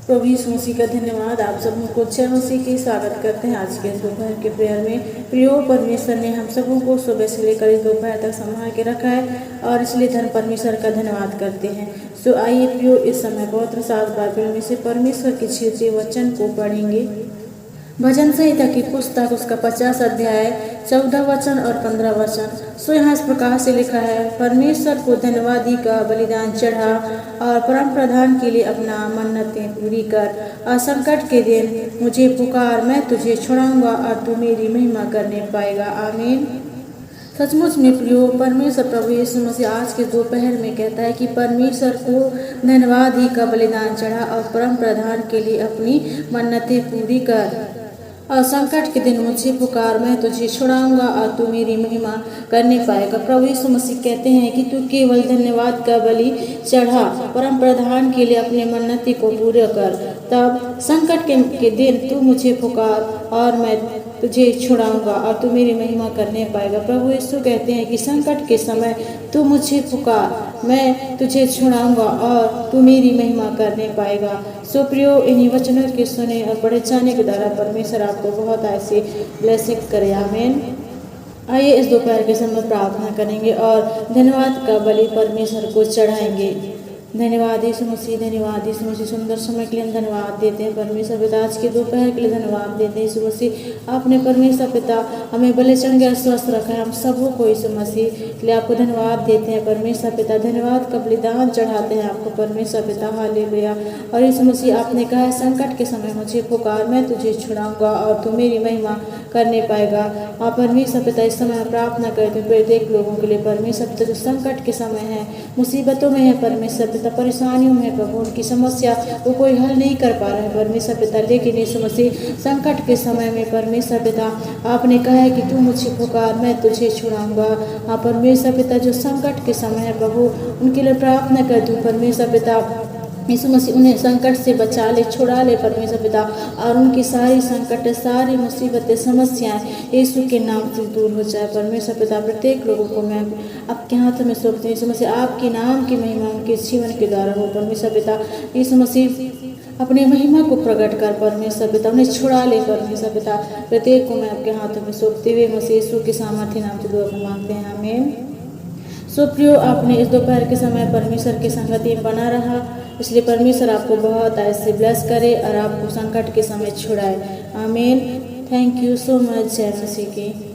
प्रभु यीशु मसीह का धन्यवाद। आप सबों को जय मसीह की स्वागत करते हैं आज के दोपहर के प्रेयर में। प्रियो, परमेश्वर ने हम सबों को सुबह से लेकर इस दोपहर तक संभाल के रखा है और इसलिए परमेश्वर का धन्यवाद करते हैं। सो आइए प्रियो, इस समय पवित्र शास्त्र बाइबल में से परमेश्वर के जीवते वचन को पढ़ेंगे। भजन संहिता की पुस्तक उसका 50 अध्याय 14 वचन और 15 वचन। सो यहाँ इस प्रकार से लिखा है, परमेश्वर को धन्यवादी का बलिदान चढ़ा और परम प्रधान के लिए अपना मन्नतें पूरी कर। और संकट के दिन मुझे पुकार, मैं तुझे छुड़ाऊंगा और तू मेरी महिमा करने पाएगा। आमीन। सचमुच में प्रियो, परमेश्वर प्रभु यीशु मसीह आज के दोपहर में कहता है कि परमेश्वर को धन्यवाद ही का बलिदान चढ़ा और परम प्रधान के लिए अपनी मन्नतें पूरी कर। और संकट के दिन मुझे पुकार, मैं तुझे छुड़ाऊंगा और तू मेरी महिमा करने पाएगा। प्रभु यीशु मसीह कहते हैं कि तू केवल धन्यवाद का बलि चढ़ा, परम प्रधान के लिए अपने मन्नती को पूरा कर, तब संकट के दिन तू मुझे पुकार और मैं तुझे छुड़ाऊंगा और तू मेरी महिमा करने पाएगा। प्रभु यीशु कहते हैं कि संकट के समय तू मुझे पुकार, मैं तुझे छुड़ाऊंगा और तू मेरी महिमा करने पाएगा। सो प्रियो, इन्हीं वचनों के सुने और पढ़े जाने के द्वारा परमेश्वर आपको बहुत ऐसी ब्लेसिंग करे। आमीन। आइए इस दोपहर के समय प्रार्थना करेंगे और धन्यवाद का बलि परमेश्वर को चढ़ाएंगे। धन्यवाद यीशु मसीह, धन्यवाद यीशु मसीह, सुंदर समय के लिए हम धन्यवाद देते हैं परमेश्वर पिता। आज के दोपहर के लिए धन्यवाद देते हैं यीशु मसीह। आपने परमेश्वर पिता हमें भले चंगे और स्वस्थ रखा है, हम सबों को यीशु मसीह लिए आपको धन्यवाद देते हैं परमेश्वर पिता। धन्यवाद का बलिदान चढ़ाते हैं आपको परमेश्वर पिता। हालेलुया। और यीशु मसीह, आपने कहा है संकट के समय मुझे पुकार, मैं तुझे छुड़ाऊंगा और तू मेरी महिमा करने पाएगा। आप परमेश्वर पिता इस समय प्रार्थना करते हैं प्रत्येक लोगों के लिए परमेश्वर पिता जो संकट के समय है, मुसीबतों में है परमेश्वर पिता, परेशानियों में प्रभु, उनकी समस्या वो कोई हल नहीं कर पा रहा है परमेश्वर पिता, लेकिन यीशु मसीह संकट के समय में परमेश्वर पिता आपने कहा है कि तू मुझे पुकार, मैं तुझे छुड़ाऊंगा। आप परमेश्वर पिता जो संकट के समय है प्रभु, उनके लिए प्रार्थना कर दूँ परमेश्वर पिता। यीशु मसीह उन्हें संकट से बचा ले, छुड़ा ले परमेश्वर पिता, और उनकी सारी संकट, सारी मुसीबतें, समस्याएं यीशु के नाम से दूर हो जाए परमेश्वर पिता। प्रत्येक लोगों को मैं आपके हाथों में सौंपती हूँ यीशु मसीह, आपके नाम की महिमा उनके जीवन के द्वारा हो परमेश्वर पिता। यीशु मसीह अपनी महिमा को प्रकट कर परमेश्वर पिता, उन्हें छुड़ा ले परमेश्वर पिता। प्रत्येक को मैं आपके हाथों में सौंपते हुए मसीह यीशु के सामर्थ्य नाम से दुआ को मांगते हैं। आमीन। सो प्रियो, आपने इस दोपहर के समय परमेश्वर की संगति में बना रहा, इसलिए परमेश्वर आपको बहुत ऐसे ब्लेस करे और आपको संकट के समय छुड़ाए। आमीन। Thank you so much. जय मसीह की।